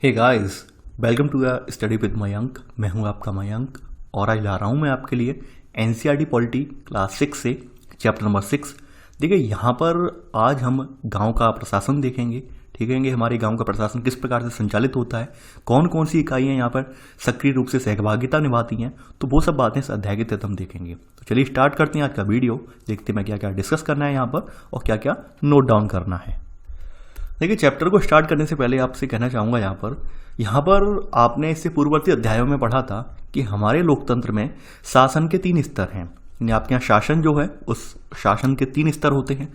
Hey guys, welcome to the study with Mayank. मैं हूं आपका मयंक और आज ला रहा हूं मैं आपके लिए एनसीईआरटी पॉलिटी क्लास 6 से चैप्टर नंबर 6। देखिए यहाँ पर आज हम गांव का प्रशासन देखेंगे। ठीक है, हमारे गांव का प्रशासन किस प्रकार से संचालित होता है, कौन कौन सी इकाइयाँ यहाँ पर सक्रिय रूप से सहभागिता निभाती हैं, तो वो सब बातें इस अध्याय के तहत हम देखेंगे। तो चलिए स्टार्ट करते हैं आज का वीडियो। देखते हैं मैं क्या क्या डिस्कस करना है यहाँ पर और क्या क्या नोट डाउन करना है। देखिए चैप्टर को स्टार्ट करने से पहले आपसे कहना चाहूँगा यहाँ पर आपने इससे पूर्ववर्ती अध्यायों में पढ़ा था कि हमारे लोकतंत्र में शासन के 3 स्तर हैं। यानी आपके यहाँ शासन जो है उस शासन के 3 स्तर होते हैं।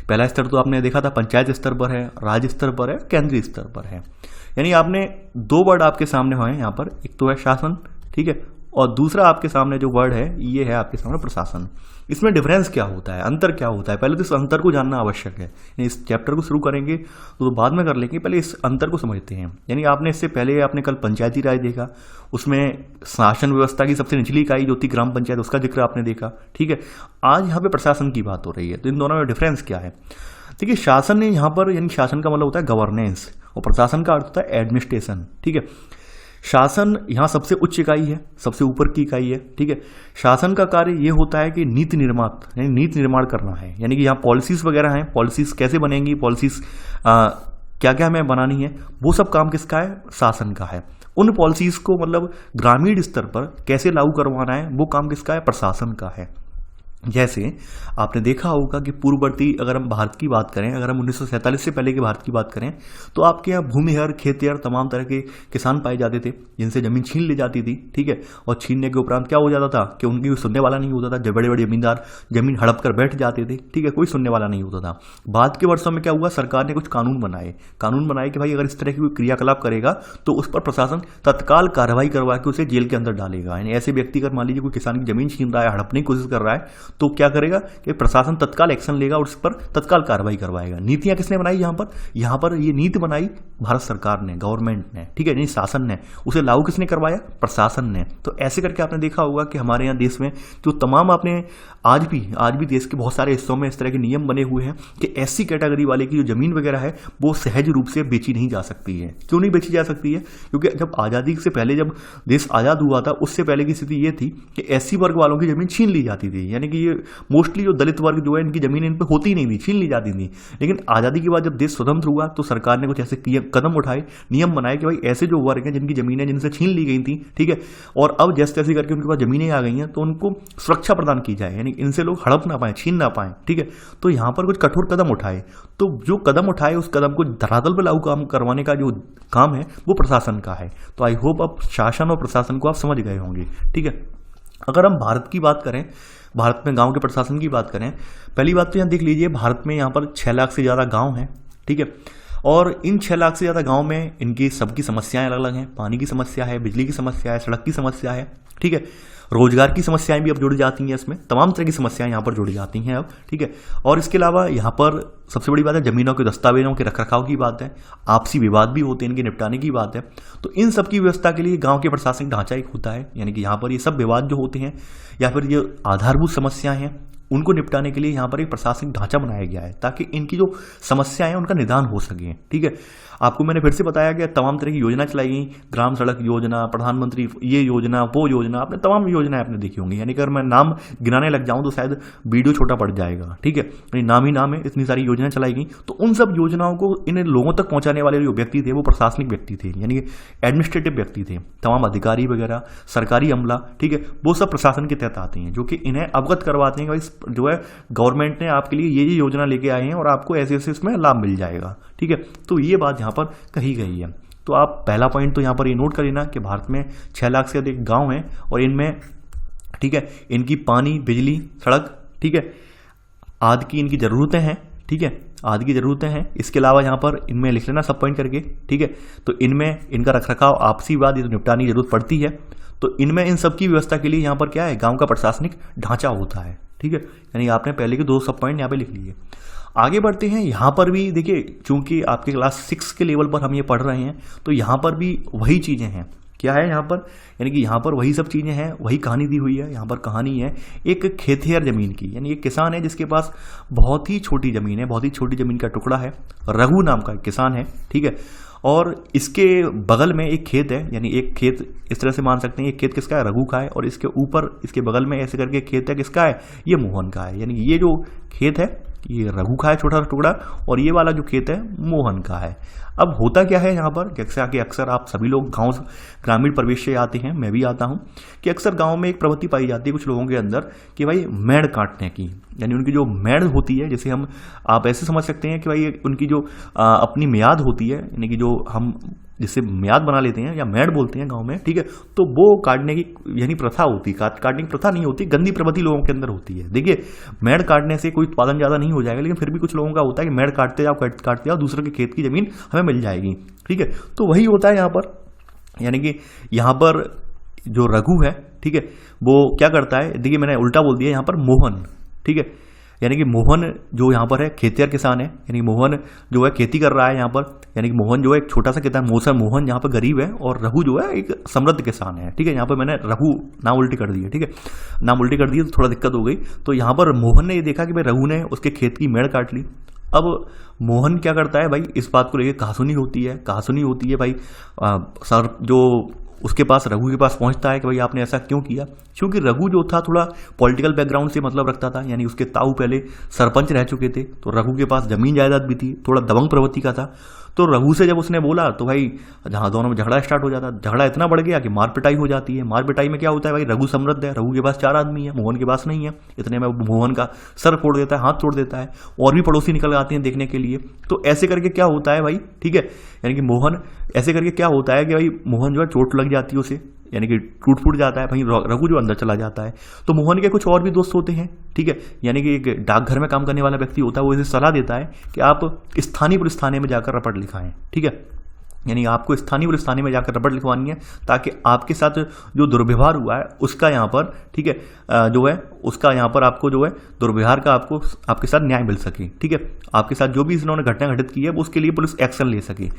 पहला स्तर तो आपने देखा था पंचायत स्तर पर है, राज्य स्तर पर है, केंद्रीय स्तर पर है। यानी आपने 2 वर्ड आपके सामने हुए हैं यहाँ पर, एक तो है शासन, ठीक है, और दूसरा आपके सामने जो वर्ड है ये है आपके सामने प्रशासन। इसमें डिफरेंस क्या होता है, अंतर क्या होता है, पहले तो इस अंतर को जानना आवश्यक है। इस चैप्टर को शुरू करेंगे तो बाद में कर लेंगे, पहले इस अंतर को समझते हैं। यानी आपने इससे पहले आपने कल पंचायती राज देखा, उसमें शासन व्यवस्था की सबसे निचली इकाई जो थी ग्राम पंचायत, उसका जिक्र आपने देखा। ठीक है, आज यहाँ पे प्रशासन की बात हो रही है, तो इन दोनों में डिफरेंस क्या है। देखिए शासन ने यहाँ पर, यानी शासन का मतलब होता है गवर्नेंस और प्रशासन का अर्थ होता है एडमिनिस्ट्रेशन। ठीक है, शासन यहाँ सबसे उच्च इकाई है, सबसे ऊपर की इकाई है। ठीक है, शासन का कार्य ये होता है कि नीति निर्माण करना है। यानी कि यहाँ पॉलिसीज वगैरह हैं, पॉलिसीज कैसे बनेंगी, पॉलिसीज क्या क्या हमें बनानी है, वो सब काम किसका है, शासन का है। उन पॉलिसीज को मतलब ग्रामीण स्तर पर कैसे लागू करवाना है, वो काम किसका है, प्रशासन का है। जैसे आपने देखा होगा कि पूर्ववर्ती अगर हम भारत की बात करें, अगर हम 1947 से पहले के भारत की बात करें, तो आपके यहाँ भूमिहर, खेतिहर, तमाम तरह के किसान पाए जाते थे जिनसे जमीन छीन ली जाती थी। ठीक है, और छीनने के उपरांत क्या हो जाता था कि उनकी कोई सुनने वाला नहीं होता था। जब बड़े बड़े जमींदार जमीन हड़प कर बैठ जाते थे, ठीक है, कोई सुनने वाला नहीं होता था। बाद के वर्षों में क्या हुआ, सरकार ने कुछ कानून बनाए कि भाई अगर इस तरह की कोई क्रियाकलाप करेगा तो उस पर प्रशासन तत्काल कार्रवाई करवा के उसे जेल के अंदर डालेगा। यानी ऐसे व्यक्ति अगर मान लीजिए कोई किसान की जमीन छीन रहा है, हड़पने की कोशिश कर रहा है, तो क्या करेगा कि प्रशासन तत्काल एक्शन लेगा और उस पर तत्काल कार्रवाई करवाएगा। नीतियां किसने बनाई यहाँ पर ये नीति बनाई भारत सरकार ने, गवर्नमेंट ने। ठीक है, यानी शासन ने, उसे लागू किसने करवाया, प्रशासन ने। तो ऐसे करके आपने देखा होगा कि हमारे यहाँ देश में जो तमाम आपने आज भी देश के बहुत सारे हिस्सों में इस तरह के नियम बने हुए हैं कि ऐसी कैटेगरी वाले की जो जमीन वगैरह है वो सहज रूप से बेची नहीं जा सकती है। क्यों नहीं बेची जा सकती है, क्योंकि जब आज़ादी से पहले, जब देश आज़ाद हुआ था, उससे पहले की स्थिति ये थी कि एससी वर्ग वालों की जमीन छीन ली जाती थी। यानी कि ये मोस्टली जो दलित वर्ग जो है इनकी जमीन इन पर होती नहीं थी, छीन ली जाती थी। लेकिन आज़ादी के बाद जब देश स्वतंत्र हुआ तो सरकार ने कुछ ऐसे कदम उठाए, नियम बनाए कि भाई ऐसे जो वर्ग हैं जिनकी जमीनें जिनसे छीन ली गई थी, ठीक है, और अब जैसे तैसे करके उनके पास जमीनें आ गई हैं, तो उनको सुरक्षा प्रदान की जाए, यानी इनसे लोग हड़प ना पाए, छीन ना पाए। ठीक है, तो यहाँ पर कुछ कठोर कदम उठाए। तो जो कदम उठाए उस कदम को धरातल पर लागू काम करवाने का जो काम है वो प्रशासन का है। तो आई होप अब शासन और प्रशासन को आप समझ गए होंगे। ठीक है, अगर हम भारत की बात करें, भारत में गांव के प्रशासन की बात करें, पहली बात तो यहाँ देख लीजिए, भारत में यहाँ पर 6 लाख से ज़्यादा गांव हैं। ठीक है, और इन 6 लाख से ज़्यादा गांव में इनकी सबकी समस्याएं अलग अलग हैं। पानी की समस्या है, बिजली की समस्या है, सड़क की समस्या है। ठीक है, रोजगार की समस्याएं भी अब जुड़ जाती हैं इसमें, तमाम तरह की समस्याएं यहाँ पर जुड़ जाती हैं अब। ठीक है, और इसके अलावा यहाँ पर सबसे बड़ी बात है जमीनों के दस्तावेजों के रखरखाव की बात है, आपसी विवाद भी होते हैं, इनके निपटाने की बात है। तो इन सब की व्यवस्था के लिए गांव के प्रशासनिक ढांचा एक होता है। यानी कि यहाँ पर ये सब विवाद जो होते हैं या फिर ये आधारभूत समस्याएं हैं, उनको निपटाने के लिए यहाँ पर एक प्रशासनिक ढांचा बनाया गया है ताकि इनकी जो समस्याएं हैं उनका निदान हो सके। ठीक है, आपको मैंने फिर से बताया कि तमाम तरह की योजना चलाई गई, ग्राम सड़क योजना, प्रधानमंत्री ये योजना, वो योजना, आपने तमाम योजनाएं आपने देखी होंगी। यानी अगर मैं नाम गिनाने लग जाऊं तो शायद वीडियो छोटा पड़ जाएगा। ठीक है, नाम ही नाम है, इतनी सारी योजनाएं चलाई गई। तो उन सब योजनाओं को इन लोगों तक पहुंचाने वाले जो व्यक्ति थे वो प्रशासनिक व्यक्ति थे, यानी कि एडमिनिस्ट्रेटिव व्यक्ति थे। तमाम अधिकारी वगैरह, सरकारी अमला, ठीक है, वो सब प्रशासन के तहत आते हैं, जो कि इन्हें अवगत करवाते हैं कि जो है गवर्नमेंट ने आपके लिए ये योजना लेके आए हैं और आपको ऐसे ऐसे इसमें लाभ मिल जाएगा। ठीक है, तो ये बात यहाँ पर कही गई है। तो आप पहला पॉइंट तो यहाँ पर ये नोट कर लेना कि भारत में 6 लाख से अधिक गांव हैं और इनमें, ठीक है, इनकी पानी, बिजली, सड़क, ठीक है, आदि की इनकी ज़रूरतें हैं। ठीक है, आदि की ज़रूरतें हैं। इसके अलावा यहाँ पर इनमें लिख लेना सब पॉइंट करके। ठीक है, तो इनमें इनका रखरखाव, आपसी विवाद, ये तो निपटाने की जरूरत पड़ती है। तो इनमें इन सब की व्यवस्था के लिए यहाँ पर क्या है, गाँव का प्रशासनिक ढांचा होता है। ठीक है, यानी आपने पहले के 2 सब पॉइंट यहाँ पे लिख लिए। आगे बढ़ते हैं, यहाँ पर भी देखिए, चूंकि आपके क्लास 6 के लेवल पर हम ये पढ़ रहे हैं, तो यहाँ पर भी वही चीज़ें हैं। क्या है यहाँ पर, यानी कि यहाँ पर वही सब चीज़ें हैं, वही कहानी दी हुई है। यहाँ पर कहानी है एक खेतिहर जमीन की, यानी एक किसान है जिसके पास बहुत ही छोटी जमीन है, बहुत ही छोटी जमीन का टुकड़ा है। रघु नाम का एक किसान है, ठीक है, और इसके बगल में एक खेत है, यानी एक खेत इस तरह से मान सकते हैं, ये खेत किसका है, रघु का है, और इसके ऊपर इसके बगल में ऐसे करके खेत है, किसका है, ये मोहन का है। यानी ये जो खेत है ये रघु का है छोटा सा टुकड़ा, और ये वाला जो खेत है मोहन का है। अब होता क्या है यहाँ पर, जैसा कि अक्सर आप सभी लोग गांव ग्रामीण परिवेश से आते हैं, मैं भी आता हूँ, कि अक्सर गांव में एक प्रवृत्ति पाई जाती है कुछ लोगों के अंदर कि भाई मेड़ काटने की, यानी उनकी जो मेड़ होती है, जैसे हम आप ऐसे समझ सकते हैं कि भाई उनकी जो अपनी मियाद होती है, यानी कि जो हम जिससे मियाद बना लेते हैं या मेड़ बोलते हैं गांव में, ठीक है, तो वो काटने की यानी प्रथा होती है। काटने की प्रथा नहीं होती, गंदी प्रवृत्ति लोगों के अंदर होती है। देखिए मेड़ काटने से कोई उत्पादन ज़्यादा नहीं हो जाएगा, लेकिन फिर भी कुछ लोगों का होता है कि मेड़ काटते जाओ दूसरे के खेत की जमीन हमें मिल जाएगी, ठीक है। तो वही होता है यहाँ पर, यानी कि यहाँ पर जो रघु है, ठीक है, वो क्या करता है, देखिए मैंने उल्टा बोल दिया यहाँ पर मोहन, ठीक है, यानी कि मोहन जो यहाँ पर है खेतिहर किसान है, यानी मोहन जो है खेती कर रहा है यहाँ पर, यानी कि मोहन जो है एक छोटा सा किसान, मोहन यहाँ पर गरीब है, और रघु जो है एक समृद्ध किसान है, ठीक है। यहाँ पर मैंने रघु नाम उल्टी कर दिया, ठीक है, नाम उल्टी कर दिया तो थोड़ा दिक्कत हो गई। तो यहाँ पर मोहन ने ये देखा कि भाई रघु ने उसके खेत की मेड़ काट ली। अब मोहन क्या करता है भाई, इस बात को लेकर कहासुनी होती है भाई, सर जो उसके पास रघु के पास पहुंचता है कि भाई आपने ऐसा क्यों किया, क्योंकि रघु जो था थोड़ा पॉलिटिकल बैकग्राउंड से मतलब रखता था, यानी उसके ताऊ पहले सरपंच रह चुके थे, तो रघु के पास जमीन जायदाद भी थी, थोड़ा दबंग प्रवृत्ति का था। तो रघु से जब उसने बोला तो भाई जहाँ दोनों में झगड़ा स्टार्ट हो जाता, झगड़ा इतना बढ़ गया कि मार पिटाई हो जाती है। मार पिटाई में क्या होता है भाई, रघु समृद्ध है, रघु के पास 4 आदमी है, मोहन के पास नहीं है, इतने में मोहन का सर फोड़ देता है, हाथ तोड़ देता है, और भी पड़ोसी निकल आते हैं देखने के लिए। तो ऐसे करके क्या होता है भाई, ठीक है, यानी कि मोहन ऐसे करके क्या होता है कि भाई मोहन जो है चोट लग जाती है उसे, यानी कि टूट फूट जाता है, भाई रघु जो अंदर चला जाता है। तो मोहन के कुछ और भी दोस्त होते हैं, ठीक है, यानी कि एक डाकघर में काम करने वाला व्यक्ति होता है, वो इसे सलाह देता है कि आप स्थानीय पुलिस थाने में जाकर रपट लिखाएं, ठीक है, यानी आपको स्थानीय पुलिस थाने में जाकर रपट लिखवानी है, ताकि आपके साथ जो दुर्व्यवहार हुआ है उसका यहाँ पर, ठीक है, जो है उसका यहाँ पर आपको जो है दुर्व्यवहार का आपको आपके साथ न्याय मिल सके, ठीक है, आपके साथ जो भी इन्होंने घटना घटित की है उसके लिए पुलिस एक्शन ले सके।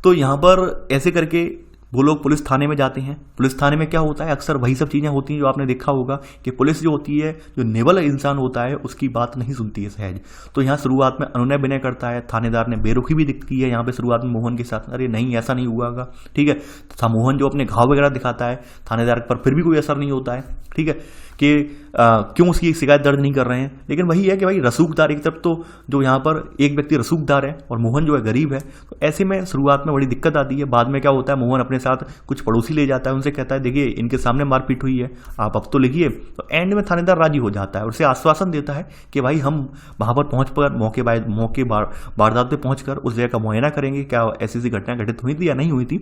तो यहाँ पर ऐसे करके वो लोग पुलिस थाने में जाते हैं। पुलिस थाने में क्या होता है, अक्सर वही सब चीज़ें होती हैं जो आपने देखा होगा कि पुलिस जो होती है, जो नेवल इंसान होता है, उसकी बात नहीं सुनती है सहज। तो यहाँ शुरुआत में अनुनय विनय करता है, थानेदार ने बेरुखी भी की है यहाँ पे शुरुआत में मोहन के साथ, अरे नहीं ऐसा नहीं हुआ होगा, ठीक है। तो मोहन जो अपने घाव वगैरह दिखाता है थानेदार पर, फिर भी कोई असर नहीं होता है, ठीक है, कि क्यों उसकी शिकायत दर्ज नहीं कर रहे हैं। लेकिन वही है कि भाई रसूखदार, एक तरफ तो जो यहाँ पर एक व्यक्ति रसूखदार है और मोहन जो है गरीब है, तो ऐसे में शुरुआत में बड़ी दिक्कत आती है। बाद में क्या होता है, मोहन अपने साथ कुछ पड़ोसी ले जाता है, उनसे कहता है देखिए इनके सामने मारपीट हुई है, आप अब तो लिखिए। तो एंड में थानेदार राजी हो जाता है, उसे आश्वासन देता है कि भाई हम वहाँ पर पहुँच कर मौके वारदात पे पहुँच कर उस जगह का मुआयना करेंगे, क्या ऐसी घटना घटित हुई थी या नहीं हुई थी।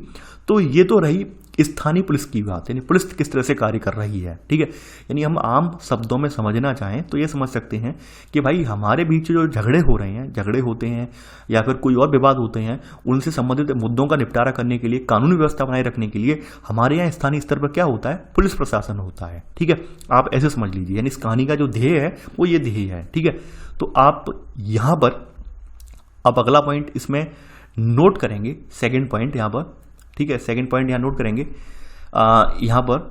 तो ये तो रही स्थानीय पुलिस की बात, यानी पुलिस किस तरह से कार्य कर रही है, ठीक है। यानी हम आम शब्दों में समझना चाहें तो ये समझ सकते हैं कि भाई हमारे बीच जो झगड़े हो रहे हैं, झगड़े होते हैं या फिर कोई और विवाद होते हैं, उनसे संबंधित मुद्दों का निपटारा करने के लिए, कानूनी व्यवस्था बनाए रखने के लिए हमारे यहाँ स्थानीय स्तर पर क्या होता है, पुलिस प्रशासन होता है, ठीक है। आप ऐसे समझ लीजिए, यानी इस कहानी का जो ध्येय है वो ये ध्येय है, ठीक है। तो आप यहाँ पर अब अगला पॉइंट इसमें नोट करेंगे, सेकेंड पॉइंट यहाँ पर, ठीक है, सेकंड पॉइंट यहाँ नोट करेंगे, यहाँ पर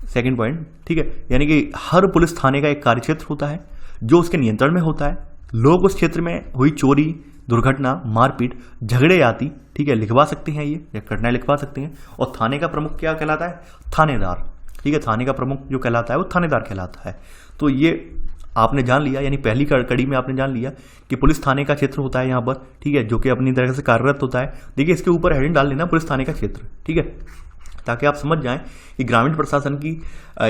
सेकंड पॉइंट, ठीक है, यानी कि हर पुलिस थाने का एक कार्यक्षेत्र होता है जो उसके नियंत्रण में होता है। लोग उस क्षेत्र में हुई चोरी, दुर्घटना, मारपीट, झगड़े आदि, ठीक है, लिखवा सकते हैं, ये घटनाएं लिखवा सकते हैं। और थाने का प्रमुख क्या कहलाता है, थानेदार, ठीक है, थाने का प्रमुख जो कहलाता है वो थानेदार कहलाता है। तो ये आपने जान लिया, यानी पहली कड़ी में आपने जान लिया कि पुलिस थाने का क्षेत्र होता है यहाँ पर, ठीक है, जो कि अपनी तरह से कार्यरत होता है। देखिए इसके ऊपर हेडिंग डाल लेना पुलिस थाने का क्षेत्र, ठीक है, ताकि आप समझ जाएं कि ग्रामीण प्रशासन की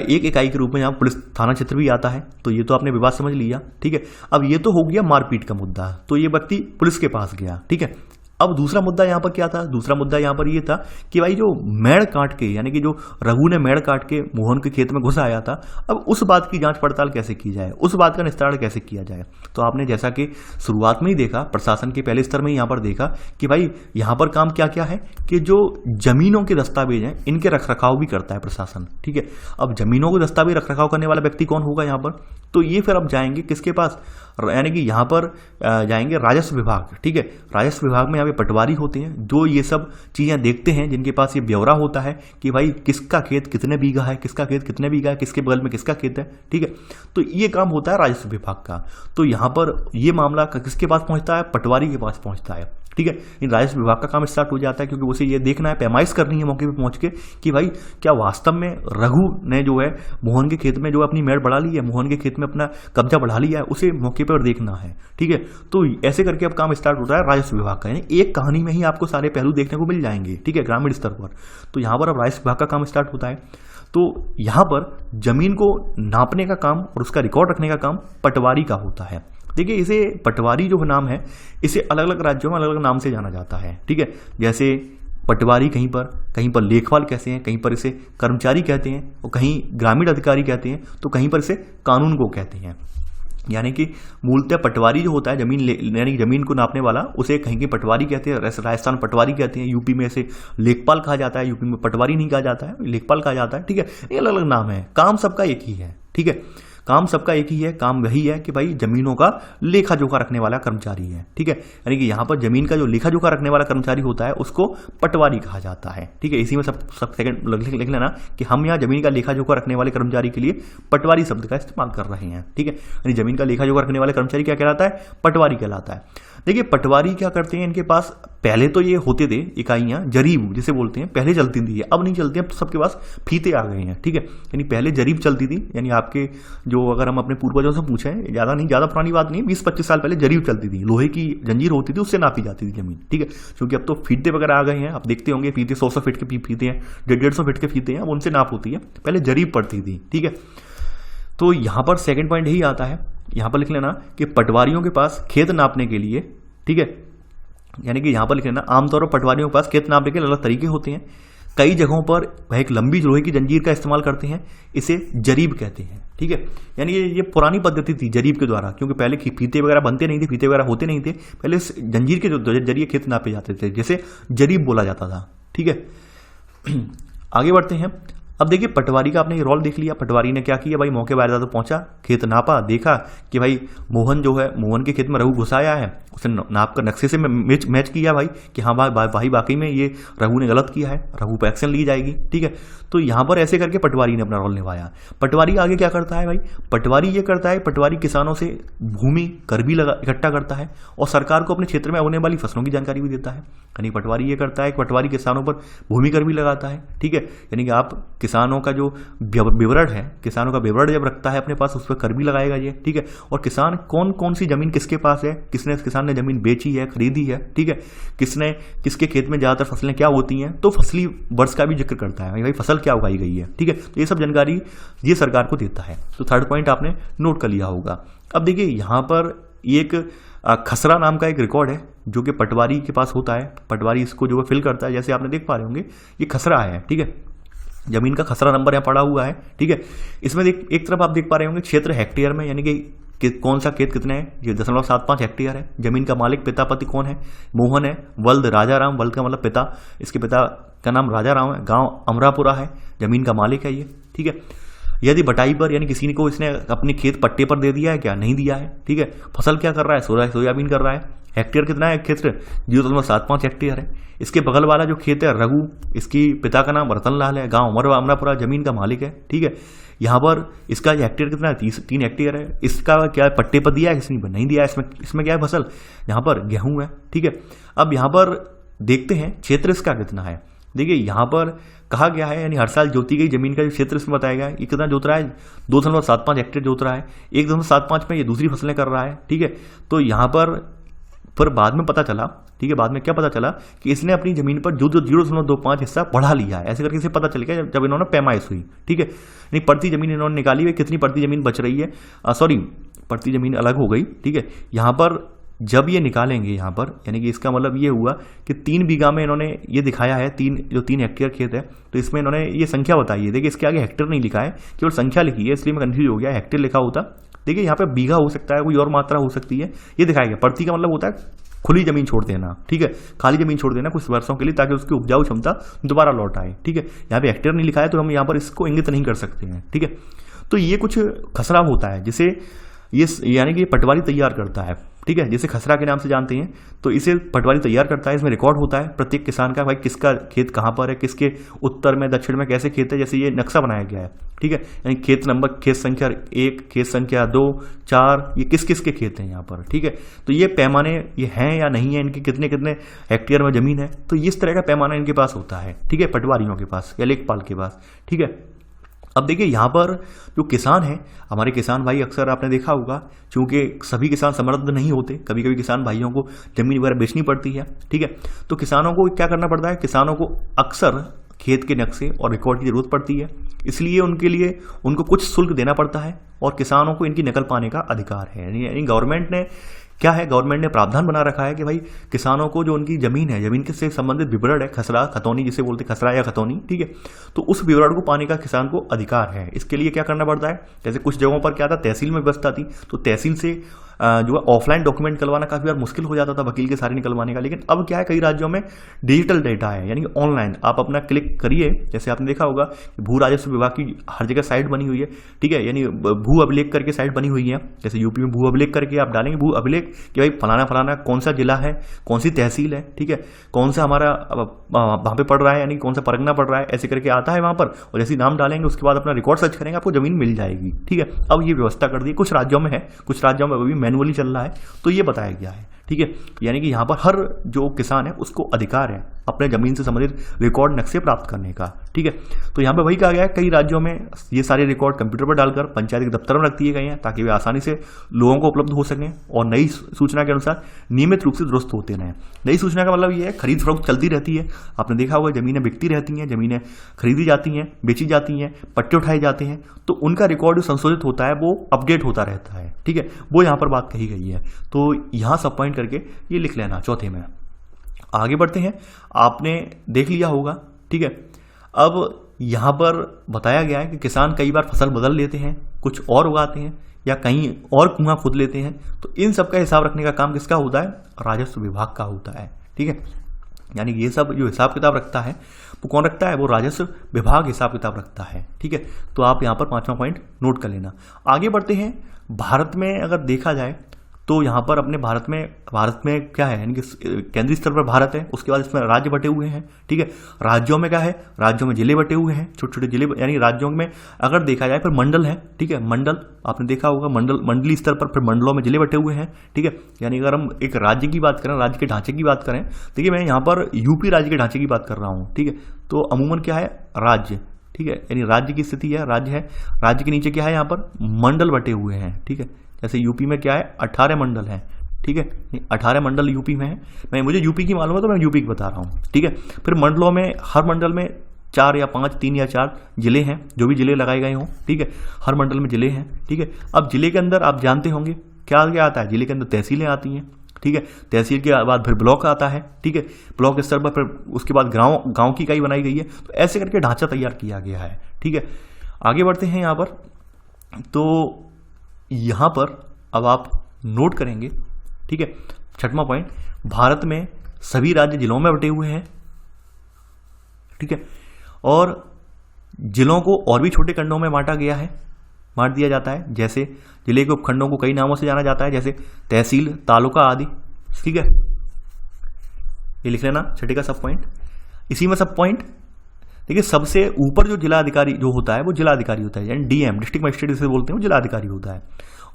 एक इकाई के रूप में यहाँ पुलिस थाना क्षेत्र भी आता है। तो ये तो आपने विवाद समझ लिया, ठीक है। अब ये तो हो गया मारपीट का मुद्दा, तो ये व्यक्ति पुलिस के पास गया, ठीक है। अब दूसरा मुद्दा यहाँ पर क्या था, दूसरा मुद्दा यहाँ पर ये था कि भाई जो मेड़ काट के, यानी कि जो रघु ने मेड़ काट के मोहन के खेत में घुस आया था, अब उस बात की जांच पड़ताल कैसे की जाए, उस बात का निस्तारण कैसे किया जाए। तो आपने जैसा कि शुरुआत में ही देखा, प्रशासन के पहले स्तर में ही यहाँ पर देखा कि भाई यहाँ पर काम क्या क्या है कि जो जमीनों के दस्तावेज हैं इनके रखरखाव भी करता है प्रशासन, ठीक है। अब जमीनों के दस्तावेज रखरखाव करने वाला व्यक्ति कौन होगा यहाँ पर, तो ये फिर अब जाएंगे किसके पास, यानी कि यहाँ पर जाएंगे राजस्व विभाग, ठीक है। राजस्व विभाग में यहाँ पे पटवारी होते हैं जो ये सब चीज़ें देखते हैं, जिनके पास ये ब्यौरा होता है कि भाई किसका खेत कितने बीघा है, किसका खेत कितने बीघा है, किसके बगल में किसका खेत है, ठीक है। तो ये काम होता है राजस्व विभाग का। तो यहाँ पर ये मामला किसके पास पहुँचता है, पटवारी के पास पहुँचता है, ठीक है। इन राजस्व विभाग का काम स्टार्ट हो जाता है, क्योंकि उसे ये देखना है, पैमाइश करनी है मौके पे पहुंच के कि भाई क्या वास्तव में रघु ने जो है मोहन के खेत में जो अपनी मेड़ बढ़ा ली है, मोहन के खेत में अपना कब्जा बढ़ा लिया है, उसे मौके पर देखना है। ठीक है, तो ऐसे करके अब काम स्टार्ट होता है राजस्व विभाग का, यानी एक कहानी में ही आपको सारे पहलू देखने को मिल जाएंगे। ठीक है, ग्रामीण स्तर पर। तो यहाँ पर अब राजस्व विभाग का काम स्टार्ट होता है। तो यहाँ पर जमीन को नापने का काम और उसका रिकॉर्ड रखने का काम पटवारी का होता है। देखिए, इसे पटवारी जो नाम है, इसे अलग अलग राज्यों में अलग अलग नाम से जाना जाता है। ठीक है, जैसे पटवारी कहीं पर लेखपाल कहते हैं, कहीं पर इसे कर्मचारी कहते हैं, और कहीं ग्रामीण अधिकारी कहते हैं, तो कहीं पर इसे कानून को कहते हैं। यानी कि मूलतः पटवारी जो होता है यानी जमीन को नापने वाला, उसे कहीं के पटवारी कहते हैं, राजस्थान पटवारी कहते हैं, यूपी में इसे लेखपाल कहा जाता है, यूपी में पटवारी नहीं कहा जाता है, लेखपाल कहा जाता है। ठीक है, ये अलग अलग नाम है, काम सबका एक ही है। ठीक है, काम सबका एक ही है, काम वही है कि भाई जमीनों का लेखा जोखा रखने वाला कर्मचारी है। ठीक है, यानी कि यहाँ पर जमीन का जो लेखा जोखा रखने वाला कर्मचारी होता है उसको पटवारी कहा जाता है। ठीक है, इसी में सब सेकंड लिख लेना कि हम यहाँ जमीन का लेखा जोखा रखने वाले कर्मचारी के लिए पटवारी शब्द का इस्तेमाल कर रहे हैं। ठीक है, यानी जमीन का लेखा जोखा रखने वाले कर्मचारी क्या कहलाता है? पटवारी कहलाता है। देखिए, पटवारी क्या करते हैं, इनके पास पहले तो ये होते थे इकाइयां, जरीब जिसे बोलते हैं, पहले चलती थी, अब नहीं चलती, अब सबके पास फीते आ गए हैं। ठीक है, यानी पहले जरीब चलती थी, यानी आपके जो अगर हम अपने पूर्वजों से पूछें, ज़्यादा पुरानी बात नहीं, 20-25 साल पहले जरीब चलती थी, लोहे की जंजीर होती थी, उससे नापी जाती थी जमीन। ठीक है, क्योंकि अब तो फीते वगैरह आ गए हैं, आप देखते होंगे फीते 100 फीट के फीते हैं, 150 फीट के फीते हैं, अब उनसे नाप होती है, पहले जरीब पड़ती थी। ठीक है, तो यहाँ पर सेकेंड पॉइंट यही आता है, यहाँ पर लिख लेना कि पटवारियों के पास खेत नापने के लिए, ठीक है, यानी कि यहाँ पर लिख लेना आमतौर पर पटवारियों के पास खेत नापने के अलग तरीके होते हैं। कई जगहों पर वह एक लंबी लोहे की जंजीर का इस्तेमाल करते हैं, इसे जरीब कहते हैं। ठीक है, यानी ये पुरानी पद्धति थी जरीब के द्वारा, क्योंकि पहले फीते वगैरह बनते नहीं थे, फीते वगैरह होते नहीं थे, पहले जंजीर के जो जरिए खेत नापे जाते थे, जैसे जरीब बोला जाता था। ठीक है, आगे बढ़ते हैं। अब देखिए, पटवारी का आपने ये रोल देख लिया, पटवारी ने क्या किया भाई, मौके पर तो पहुंचा, खेत नापा, देखा कि भाई मोहन जो है, मोहन के खेत में रघु घुसाया है, उसे नाप कर नक्शे से मैच किया भाई कि हाँ भाई वाकई में ये रघु ने गलत किया है, रघु पर एक्शन ली जाएगी। ठीक है, तो यहाँ पर ऐसे करके पटवारी ने अपना रोल निभाया। पटवारी आगे क्या करता है भाई, पटवारी ये करता है, पटवारी किसानों से भूमि कर भी इकट्ठा करता है और सरकार को अपने क्षेत्र में होने वाली फसलों की जानकारी भी देता है। यानी पटवारी ये करता है, पटवारी किसानों पर भूमि कर भी लगाता है। ठीक है, यानी कि आप किसानों का जो विवरण है, किसानों का विवरण जब रखता है अपने पास, उस पर कर भी लगाएगा ये। ठीक है, और किसान कौन कौन सी जमीन किसके पास है, किसान ने जमीन बेची है, खरीदी है। ठीक है, किसके खेत में ज्यादातर फसलें क्या होती हैं, तो फसली वर्ष का भी जिक्र करता है, भाई फसल क्या उगाई गई है। ठीक है, तो ये सब जानकारी ये सरकार को देता है। तो थर्ड पॉइंट आपने नोट कर लिया होगा। अब देखिए, यहाँ पर एक खसरा नाम का एक रिकॉर्ड है जो कि पटवारी के पास होता है, पटवारी इसको जो है फिल करता है, जैसे आपने देख पा रहे होंगे ये खसरा है। ठीक है, जमीन का खसरा नंबर यहाँ पड़ा हुआ है। ठीक है, इसमें एक तरफ आप देख पा रहे होंगे क्षेत्र हेक्टेयर में, यानी कि कौन सा खेत कितना है, ये 0.75 हेक्टेयर है। जमीन का मालिक पिता पति कौन है, मोहन है। वल्द राजाराम, वल्द का मतलब पिता, इसके पिता का नाम राजाराम है, गांव अमरापुरा है, जमीन का मालिक है ये। ठीक है, यदि बटाई पर, यानी किसी को इसने अपने खेत पट्टे पर दे दिया है क्या, नहीं दिया है। ठीक है, फसल क्या कर रहा है, सोयाबीन कर रहा है। हेक्टेयर कितना है, क्षेत्र 0.75 हेक्टेयर है। इसके बगल वाला जो खेत है रघु, इसकी पिता का नाम रतनलाल है, गांव अमरापुरा, जमीन का मालिक है। ठीक है, यहाँ पर इसका हेक्टेयर कितना है, 3 हेक्टेयर है। इसका क्या पट्टे पर दिया है, किसी ने नहीं दिया है। इसमें क्या है फसल, यहाँ पर गेहूं है। ठीक है, अब यहाँ पर देखते हैं क्षेत्र इसका कितना है। देखिए, यहाँ पर कहा गया है, यानी हर साल जोती गई जमीन का जो क्षेत्र इसमें बताया गया है, ये कितना जोत रहा है, 2.75 हेक्टेयर जोत रहा है। 1.75 में ये दूसरी फसलें कर रहा है। ठीक है, तो यहाँ पर फिर बाद में पता चला, ठीक है, बाद में क्या पता चला कि इसने अपनी जमीन पर जो 0.25 हिस्सा बढ़ा लिया है। ऐसे करके इसे पता चलेगा जब इन्होंने पैमाइश हुई। ठीक है, नहीं पड़ती जमीन इन्होंने निकाली हुई, कितनी पड़ती जमीन बच रही है, पड़ती जमीन अलग हो गई। ठीक है, यहाँ पर जब ये निकालेंगे, यहाँ पर यानी कि इसका मतलब ये हुआ कि 3 बीघा में इन्होंने ये दिखाया है, 3 हेक्टेयर खेत है, तो इसमें इन्होंने ये संख्या बताई है। देखिए, इसके आगे हेक्टेयर नहीं लिखा है, केवल संख्या लिखी है, इसलिए मैं कंफ्यूज हो गया, हेक्टेयर लिखा होता। देखिए, यहाँ पे बीघा हो सकता है, कोई और मात्रा हो सकती है, ये दिखाया गया। पड़ती का मतलब होता है खुली जमीन छोड़ देना। ठीक है, खाली जमीन छोड़ देना कुछ वर्षों के लिए, ताकि उसकी उपजाऊ क्षमता दोबारा लौट आए। ठीक है, यहाँ पे हेक्टेयर नहीं लिखा है, तो हम यहाँ पर इसको इंगित नहीं कर सकते हैं। ठीक है, तो ये कुछ खसरा होता है जिसे ये यानी कि पटवारी तैयार करता है। ठीक है, जिसे खसरा के नाम से जानते हैं। तो इसे पटवारी तैयार करता है, इसमें रिकॉर्ड होता है प्रत्येक किसान का, भाई किसका खेत कहाँ पर है, किसके उत्तर में दक्षिण में कैसे खेत है, जैसे ये नक्शा बनाया गया है। ठीक है, यानी खेत नंबर, खेत संख्या 1, खेत संख्या 2, 4, ये किस किस के खेत हैं यहाँ पर। ठीक है, तो ये पैमाने ये हैं या नहीं है, इनके कितने कितने हेक्टेयर में जमीन है, तो इस तरह का पैमाना इनके पास होता है। ठीक है, पटवारियों के पास या लेखपाल के पास। ठीक है, अब देखिए यहाँ पर जो किसान है, हमारे किसान भाई, अक्सर आपने देखा होगा, चूंकि सभी किसान समृद्ध नहीं होते, कभी कभी किसान भाइयों को जमीन वगैरह बेचनी पड़ती है। ठीक है, तो किसानों को क्या करना पड़ता है, किसानों को अक्सर खेत के नक्शे और रिकॉर्ड की जरूरत पड़ती है, इसलिए उनके लिए उनको कुछ शुल्क देना पड़ता है और किसानों को इनकी नकल पाने का अधिकार है। यानी गवर्नमेंट ने क्या है, गवर्नमेंट ने प्रावधान बना रखा है कि भाई किसानों को जो उनकी जमीन है, जमीन से संबंधित विवरण है, खसरा खतौनी जिसे बोलते हैं, खसरा या खतौनी। ठीक है, तो उस विवरण को पाने का किसान को अधिकार है। इसके लिए क्या करना पड़ता है, जैसे कुछ जगहों पर क्या था, तहसील में व्यवस्था थी, तो तहसील से जो है ऑफलाइन डॉक्यूमेंट निकलवाना काफी बार मुश्किल हो जाता था वकील के सारे निकलवाने का। लेकिन अब क्या है, कई राज्यों में डिजिटल डेटा है, यानी ऑनलाइन आप अपना क्लिक करिए। जैसे आपने देखा होगा भू राजस्व विभाग की हर जगह साइट बनी हुई है। ठीक है, यानी भू अभिलेख करके साइट बनी हुई है। जैसे यूपी में भू अभिलेख करके आप डालेंगे भू अभिलेख कि भाई फलाना फलाना कौन सा जिला है, कौन सी तहसील है, ठीक है, कौन सा हमारा वहां पे पड़ रहा है, यानी कौन सा परगना पड़ रहा है, ऐसे करके आता है वहां पर। और जैसे नाम डालेंगे उसके बाद अपना रिकॉर्ड सर्च करेंगे, आपको जमीन मिल जाएगी। ठीक है, अब ये व्यवस्था कर दी, कुछ राज्यों में है, कुछ राज्यों में अभी मैनुअली चल रहा है, तो ये बताया गया है। ठीक है, यानी कि यहां पर हर जो किसान है उसको अधिकार है अपने जमीन से संबंधित रिकॉर्ड नक्शे प्राप्त करने का। ठीक है, तो यहां पे वही कहा गया है, कई राज्यों में ये सारे रिकॉर्ड कंप्यूटर पर डालकर पंचायत के दफ्तर में रख दिए गए हैं ताकि वे आसानी से लोगों को उपलब्ध हो सकें और नई सूचना के अनुसार नियमित रूप से दुरुस्त होते रहें। नई सूचना का मतलब ये है, खरीद फरोख्त चलती रहती है, आपने देखा होगा जमीनें बिकती रहती हैं, जमीनें खरीदी जाती हैं, बेची जाती हैं, पट्टे उठाए जाते हैं, तो उनका रिकॉर्ड संशोधित होता है, वो अपडेट होता रहता है। ठीक है, वो यहाँ पर बात कही गई है, तो यहाँ सब पॉइंट करके ये लिख लेना। चौथे में आगे बढ़ते हैं, आपने देख लिया होगा। ठीक है, अब यहां पर बताया गया है कि किसान कई बार फसल बदल लेते हैं, कुछ और उगाते हैं या कहीं और कुआं खोद लेते हैं, तो इन सब का हिसाब रखने का काम किसका होता है, राजस्व विभाग का होता है। ठीक है, यानी ये सब जो हिसाब किताब रखता है वो कौन रखता है, वो राजस्व विभाग हिसाब किताब रखता है। ठीक है, तो आप यहां पर 5वां पॉइंट नोट कर लेना। आगे बढ़ते हैं, भारत में अगर देखा जाए तो यहाँ पर अपने भारत में क्या है, यानी कि केंद्रीय स्तर पर भारत है, उसके बाद इसमें राज्य बटे हुए हैं। ठीक है, राज्यों में क्या है, राज्यों में जिले बटे हुए हैं, छोटे छोटे जिले, यानी राज्यों में अगर देखा जाए फिर मंडल है। ठीक है, मंडल आपने देखा होगा, मंडलीय स्तर पर फिर मंडलों में जिले बटे हुए हैं। ठीक है, यानी अगर हम एक राज्य की बात करें, राज्य के ढांचे की बात करें, देखिए मैं यहाँ पर यूपी राज्य के ढांचे की बात कर रहा हूँ। ठीक है, तो अमूमन क्या है, राज्य। ठीक है, यानी राज्य की स्थिति है, राज्य है, राज्य के नीचे क्या है, यहाँ पर मंडल बटे हुए हैं। ठीक है, जैसे यूपी में क्या है, 18 मंडल हैं। ठीक है, 18 मंडल यूपी में है, मुझे यूपी की मालूम है तो मैं यूपी की बता रहा हूँ। ठीक है, फिर मंडलों में हर मंडल में 4 या 5, 3 या 4 जिले हैं, जो भी जिले लगाए गए हों। ठीक है, हर मंडल में जिले हैं। ठीक है, अब जिले के अंदर आप जानते होंगे क्या क्या आता है, जिले के अंदर तहसीलें आती हैं। ठीक है, तहसील के बाद फिर ब्लॉक आता है। ठीक है, ब्लॉक स्तर पर फिर उसके बाद गांव की इकाई बनाई गई है, तो ऐसे करके ढांचा तैयार किया गया है। ठीक है, आगे बढ़ते हैं यहाँ पर, तो यहां पर अब आप नोट करेंगे। ठीक है, 6वां पॉइंट, भारत में सभी राज्य जिलों में बटे हुए हैं। ठीक है, और जिलों को और भी छोटे खंडों में बांट दिया जाता है। जैसे जिले के उपखंडों को कई नामों से जाना जाता है, जैसे तहसील, तालुका आदि। ठीक है, ये लिख लेना 6 का सब पॉइंट। इसी में सब पॉइंट देखिए, सबसे ऊपर जो जिला अधिकारी जो होता है वो जिला अधिकारी होता है, यानी डीएम, डिस्ट्रिक्ट मजिस्ट्रेट जिसे बोलते हैं, वो जिला अधिकारी होता है।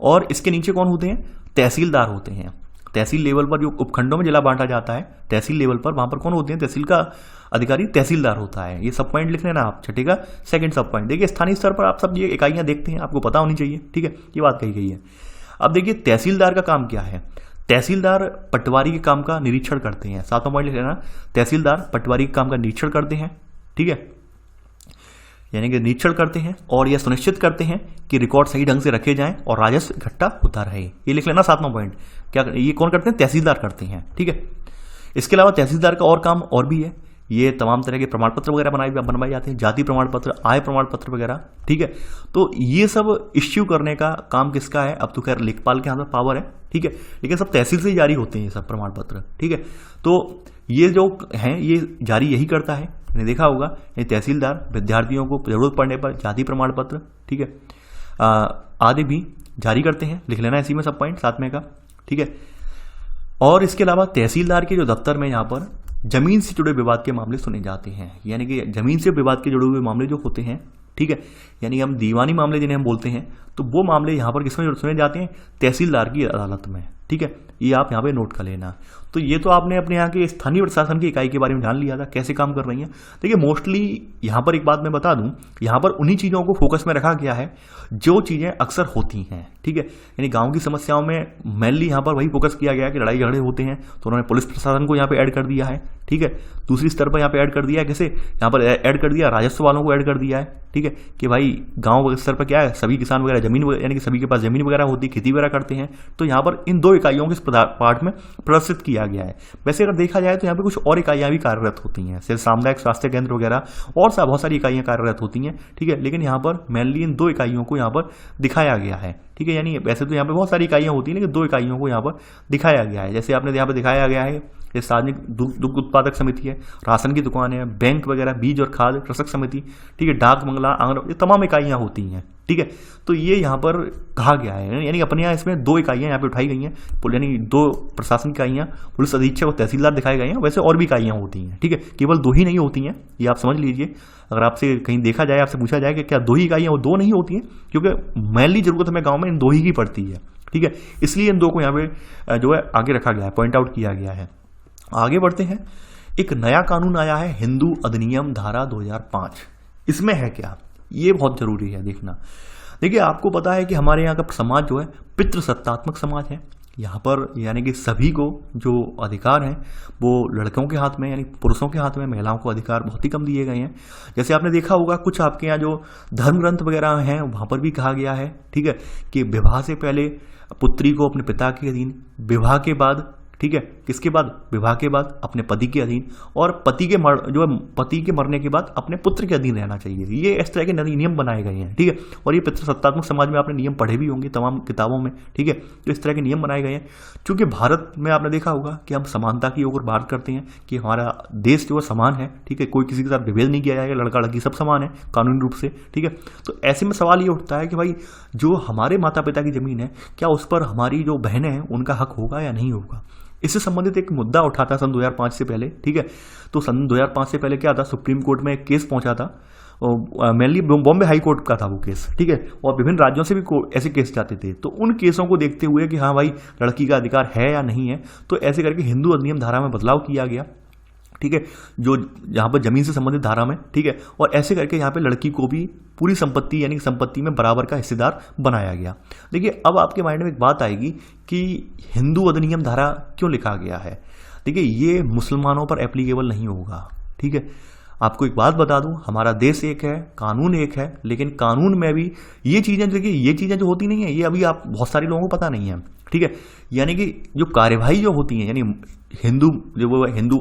और इसके नीचे कौन होते हैं, तहसीलदार होते हैं। तहसील लेवल पर जो उपखंडों में जिला बांटा जाता है, तहसील लेवल पर वहां पर कौन होते हैं, तहसील का अधिकारी तहसीलदार होता है। ये सब पॉइंट लिख लेना आप, 6 का 2nd सब पॉइंट। देखिए, स्थानीय स्तर पर आप सब ये इकाइयां देखते हैं, आपको पता होनी चाहिए। ठीक है, ये बात कही गई है। अब देखिए, तहसीलदार का काम क्या है, तहसीलदार पटवारी के काम का निरीक्षण करते हैं। 7वां पॉइंट लिख लेना, तहसीलदार पटवारी के काम का निरीक्षण करते हैं। ठीक है, यानी कि निरीक्षण करते हैं और यह सुनिश्चित करते हैं कि रिकॉर्ड सही ढंग से रखे जाएं और राजस्व इकट्ठा होता रहे। ये लिख लेना 7वां पॉइंट। क्या ये कौन करते हैं, तहसीलदार करते हैं। ठीक है, इसके अलावा तहसीलदार का और काम और भी है, ये तमाम तरह के प्रमाण पत्र वगैरह बनवाए जाते हैं, जाति प्रमाण पत्र, आय प्रमाण पत्र वगैरह। ठीक है, तो ये सब इश्यू करने का काम किसका है, अब तो खैर लेखपाल के हाथ में पावर है। ठीक है, लेकिन सब तहसील से ही जारी होते हैं ये सब प्रमाण पत्र। ठीक है, तो ये जो हैं ये जारी यही करता है, मैंने देखा होगा, ये तहसीलदार विद्यार्थियों को जरूरत पड़ने पर जाति प्रमाण पत्र, ठीक है, आदि भी जारी करते हैं। लिख लेना इसी में सब पॉइंट 7वें का। ठीक है, और इसके अलावा तहसीलदार के जो दफ्तर में यहाँ पर जमीन से जुड़े विवाद के मामले सुने जाते हैं, यानी कि जमीन से विवाद के जुड़े हुए मामले जो होते हैं, ठीक है, यानी हम दीवानी मामले जिन्हें हम बोलते हैं, तो वो मामले यहाँ पर किसमें सुने जाते हैं? तहसीलदार की अदालत में, ठीक है। ये आप यहाँ पे नोट कर लेना। तो ये तो आपने अपने यहाँ के स्थानीय प्रशासन की इकाई के बारे में जान लिया था, कैसे काम कर रही है। देखिए मोस्टली यहाँ पर एक बात मैं बता दूं, यहाँ पर उन्हीं चीज़ों को फोकस में रखा गया है जो चीज़ें अक्सर होती हैं, ठीक है। यानी गांव की समस्याओं में मेनली यहाँ पर वही फोकस किया गया है कि लड़ाई झगड़े होते हैं, तो उन्होंने पुलिस प्रशासन को यहाँ पे ऐड कर दिया है, ठीक है। दूसरी स्तर पर यहाँ पे ऐड कर दिया है, कैसे यहाँ पर ऐड कर दिया, राजस्व वालों को ऐड कर दिया है, ठीक है, कि भाई गांव स्तर पर क्या है, सभी किसान वगैरह जमीन यानी कि सभी के पास जमीन वगैरह होती है, खेती वगैरह करते हैं, तो यहाँ पर इन 2 इकाइयों के पार्ट में प्रदर्शित किया गया है। वैसे अगर देखा जाए तो यहाँ पे कुछ और इकाइयां भी कार्यरत होती हैं, जैसे सामुदायिक स्वास्थ्य केंद्र वगैरह और बहुत सारी इकाइयां कार्यरत होती हैं, ठीक है। लेकिन यहाँ पर मेनली इन 2 इकाइयों को यहाँ पर दिखाया गया है, ठीक है। यानी वैसे तो यहाँ पे बहुत सारी इकाइयां होती हैं, लेकिन 2 इकाइयों को यहाँ पर दिखाया गया है। जैसे आपने यहाँ पर दिखाया गया है, ये सार्वजनिक दुग्ध उत्पादक समिति है, राशन की दुकान है, बैंक वगैरह, बीज और खाद कृषक समिति, ठीक है, डाक बंगला, आंगन, ये तमाम इकाइयां होती हैं, ठीक है। तो ये यहाँ पर कहा गया है, यानी अपने यहाँ इसमें 2 इकाइयां यहाँ पे उठाई गई हैं, यानी 2 प्रशासन इकाइयां, पुलिस अधीक्षक और तहसीलदार दिखाए गए हैं। वैसे और भी इकाइयां होती हैं, ठीक है, केवल 2 ही नहीं होती हैं, ये आप समझ लीजिए। अगर आपसे कहीं देखा जाए, आपसे पूछा जाए कि क्या 2 ही इकाइयां, वो 2 नहीं होती हैं, क्योंकि मेनली जरूरत हमें गाँव में इन 2 ही की पड़ती है, ठीक है। इसलिए इन 2 को यहाँ पे जो है आगे रखा गया है, पॉइंट आउट किया गया है। आगे बढ़ते हैं। एक नया कानून आया है, हिंदू अधिनियम धारा 2005। इसमें है क्या, ये बहुत जरूरी है देखना। देखिए आपको पता है कि हमारे यहाँ का समाज जो है पितृसत्तात्मक समाज है। यहाँ पर यानी कि सभी को जो अधिकार हैं वो लड़कों के हाथ में, यानी पुरुषों के हाथ में, महिलाओं को अधिकार बहुत ही कम दिए गए हैं। जैसे आपने देखा होगा कुछ आपके यहाँ जो धर्म ग्रंथ वगैरह हैं वहाँ पर भी कहा गया है, ठीक है, कि विवाह से पहले पुत्री को अपने पिता के अधीन, विवाह के बाद, ठीक है, किसके बाद, विवाह के बाद अपने पति के अधीन, और पति के मरने के बाद अपने पुत्र के अधीन रहना चाहिए। ये इस तरह के नियम बनाए गए हैं, ठीक है। और ये पितृसत्तात्मक समाज में आपने नियम पढ़े भी होंगे तमाम किताबों में, ठीक है। तो इस तरह के नियम बनाए गए हैं। चूंकि भारत में आपने देखा होगा कि हम समानता की ओर बात करते हैं कि हमारा देश जो है समान है, ठीक है, कोई किसी के साथ विभेद नहीं किया जाएगा, लड़का लड़की सब समान है कानूनी रूप से, ठीक है। तो ऐसे में सवाल ये उठता है कि भाई जो हमारे माता पिता की जमीन है, क्या उस पर हमारी जो बहनें हैं उनका हक होगा या नहीं होगा। इससे संबंधित एक मुद्दा उठा था सन 2005 से पहले, ठीक है। तो सन 2005 से पहले क्या था, सुप्रीम कोर्ट में एक केस पहुंचा था, मेनली बॉम्बे हाई कोर्ट का था वो केस, ठीक है, और विभिन्न राज्यों से भी ऐसे केस जाते थे। तो उन केसों को देखते हुए कि हाँ भाई लड़की का अधिकार है या नहीं है, तो ऐसे करके हिंदू अधिनियम धारा में बदलाव किया गया, ठीक है, जो यहाँ पर जमीन से संबंधित धारा में, ठीक है, और ऐसे करके यहाँ पे लड़की को भी पूरी संपत्ति यानी संपत्ति में बराबर का हिस्सेदार बनाया गया। देखिए अब आपके माइंड में एक बात आएगी कि हिंदू अधिनियम धारा क्यों लिखा गया है। देखिए ये मुसलमानों पर एप्लीकेबल नहीं होगा, ठीक है। आपको एक बात बता दूं, हमारा देश एक है, कानून एक है, लेकिन कानून में भी ये चीजें, देखिए ये चीजें जो होती नहीं है, ये अभी आप बहुत सारे लोगों को पता नहीं है, ठीक है। यानी कि जो कार्यवाही जो होती है, यानी हिंदू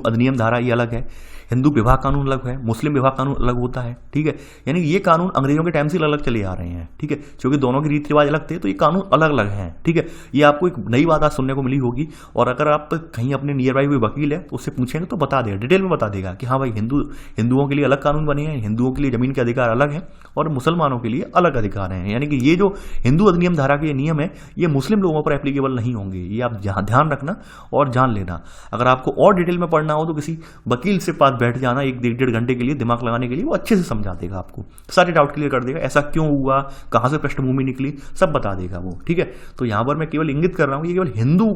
अधिनियम धारा ये अलग है, हिंदू विवाह कानून अलग है, मुस्लिम विवाह कानून अलग होता है, ठीक है। यानी ये कानून अंग्रेजों के टाइम से अलग चले आ रहे हैं, ठीक है, क्योंकि दोनों के रीति रिवाज अलग थे, तो ये कानून अलग अलग हैं, ठीक है। ये आपको एक नई बात आज सुनने को मिली होगी, और अगर आप कहीं अपने नियर बाई कोई वकील है तो उससे पूछेंगे तो बता देगा, डिटेल में बता देगा कि हाँ भाई हिंदुओं के लिए अलग कानून बने हैं, हिंदुओं के लिए जमीन के अधिकार अलग हैं और मुसलमानों के लिए अलग अधिकार हैं। यानी कि ये जो हिंदू अधिनियम धारा के नियम है ये मुस्लिम लोगों पर एप्लीकेबल नहीं होंगे, ये आप ध्यान रखना और जान लेना। अगर आपको और डिटेल में पढ़ना हो तो किसी वकील से पास बैठ जाना, 1-1.5 घंटे के लिए दिमाग लगाने के लिए, वो अच्छे से समझा देगा, आपको सारे डाउट क्लियर कर देगा, ऐसा क्यों हुआ, कहां से पृष्ठभूमि निकली, सब बता देगा वो, ठीक है। तो यहां पर मैं केवल इंगित कर रहा हूं, ये केवल हिंदू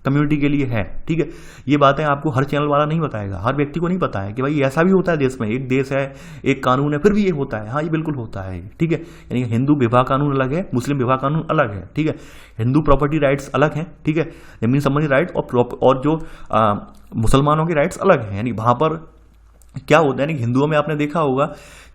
कम्युनिटी के लिए है, ठीक है। ये बातें आपको हर चैनल वाला नहीं बताएगा, हर व्यक्ति को नहीं पता है कि भाई ऐसा भी होता है देश में, एक देश है, एक कानून है, फिर भी ये होता है। हाँ ये बिल्कुल होता है, ठीक है। यानी हिंदू विवाह कानून अलग है, मुस्लिम विवाह कानून अलग है, ठीक है। हिंदू प्रॉपर्टी राइट्स अलग हैं, ठीक है, जमीन संबंधी राइट, और जो मुसलमानों के राइट्स अलग हैं। यानी वहां पर क्या होता है, यानी हिंदुओं में आपने देखा होगा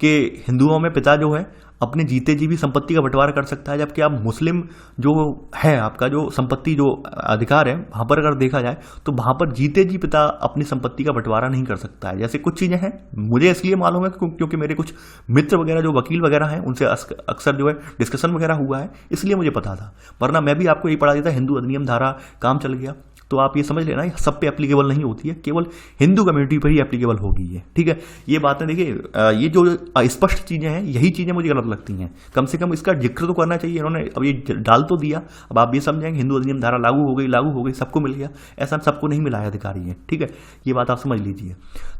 कि हिंदुओं में पिता जो है अपने जीते जी भी संपत्ति का बंटवारा कर सकता है, जबकि आप मुस्लिम जो है, आपका जो संपत्ति जो अधिकार है वहां पर अगर देखा जाए तो वहां पर जीते जी पिता अपनी संपत्ति का बंटवारा नहीं कर सकता है। जैसे कुछ चीजें हैं, मुझे इसलिए मालूम है क्योंकि मेरे कुछ मित्र वगैरह जो वकील वगैरह हैं उनसे अक्सर जो है डिस्कशन वगैरह हुआ है, इसलिए मुझे पता था, वरना मैं भी आपको यही पढ़ा देता, हिंदू अधिनियम धारा काम चल गया। तो आप ये समझ लेना सब पे एप्लीकेबल नहीं होती है, केवल हिंदू कम्युनिटी पर ही एप्लीकेबल होगी ये, ठीक है। ये बातें देखिए, ये जो स्पष्ट चीज़ें हैं यही चीज़ें मुझे गलत लगती हैं। कम से कम इसका जिक्र तो करना चाहिए, इन्होंने अब ये डाल तो दिया, अब आप ये समझेंगे हिंदू अधिनियम धारा लागू हो गई, सबको मिल गया, ऐसा सबको नहीं मिला है अधिकारी है, ठीक है। ये बात आप समझ लीजिए।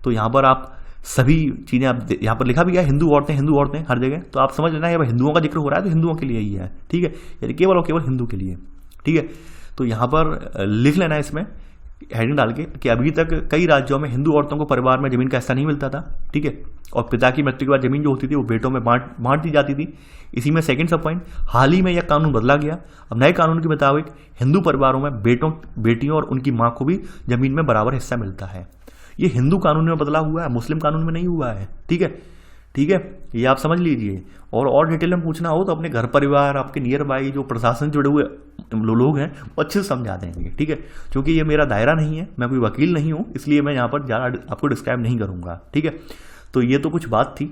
तो यहाँ पर आप सभी चीज़ें, आप यहाँ पर लिखा भी है हिंदू औरतें हर जगह, तो आप समझ लेना है हिंदुओं का जिक्र हो रहा है तो हिंदुओं के लिए ही है, ठीक है, यानी केवल और केवल हिंदू के लिए, ठीक है। तो यहाँ पर लिख लेना है इसमें हेडिंग डाल के कि अभी तक कई राज्यों में हिंदू औरतों को परिवार में जमीन का हिस्सा नहीं मिलता था, ठीक है, और पिता की मृत्यु के बाद जमीन जो होती थी वो बेटों में बांट दी जाती थी। इसी में सेकंड सब पॉइंट, हाल ही में यह कानून बदला गया। अब नए कानून के मुताबिक हिंदू परिवारों में बेटियों और उनकी माँ को भी जमीन में बराबर हिस्सा मिलता है। ये हिंदू कानून में बदला हुआ है, मुस्लिम कानून में नहीं हुआ है, ठीक है, ठीक है, ये आप समझ लीजिए। और डिटेल में पूछना हो तो अपने घर परिवार, आपके नियर बाई जो प्रशासन से जुड़े हुए लोग हैं वो अच्छे से समझा देंगे, ठीक है। क्योंकि ये मेरा दायरा नहीं है, मैं कोई वकील नहीं हूँ, इसलिए मैं यहाँ पर ज़्यादा आपको डिस्क्राइब नहीं करूँगा, ठीक है। तो ये तो कुछ बात थी,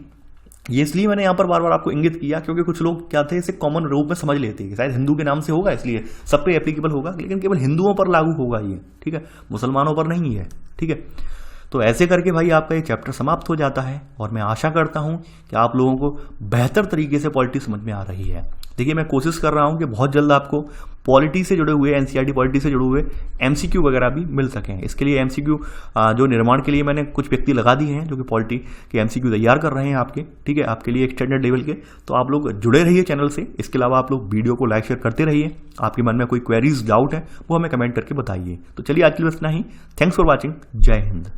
ये इसलिए मैंने यहाँ पर बार बार आपको इंगित किया क्योंकि कुछ लोग क्या थे, इसे कॉमन रूप में समझ लेते हैं, शायद हिंदू के नाम से होगा इसलिए सब पे एप्लीकेबल होगा, लेकिन केवल हिंदुओं पर लागू होगा ये, ठीक है, मुसलमानों पर नहीं है, ठीक है। तो ऐसे करके भाई आपका ये चैप्टर समाप्त हो जाता है और मैं आशा करता हूँ कि आप लोगों को बेहतर तरीके से पॉलिटी समझ में आ रही है। देखिए मैं कोशिश कर रहा हूँ कि बहुत जल्द आपको पॉलिटी से जुड़े हुए, एनसीईआरटी पॉलिटी से जुड़े हुए एमसीक्यू वगैरह भी मिल सकें। इसके लिए एमसीक्यू जो निर्माण के लिए मैंने कुछ व्यक्ति लगा दिए हैं जो कि पॉलिटी के एमसीक्यू तैयार कर रहे हैं आपके, ठीक है, आपके लिए एक्सटेंडेड लेवल के। तो आप लोग जुड़े रहिए चैनल से। इसके अलावा आप लोग वीडियो को लाइक शेयर करते रहिए। आपके मन में कोई क्वेरीज डाउट है वो हमें कमेंट करके बताइए। तो चलिए आज के लिए इतना ही। Thanks for watching. जय हिंद।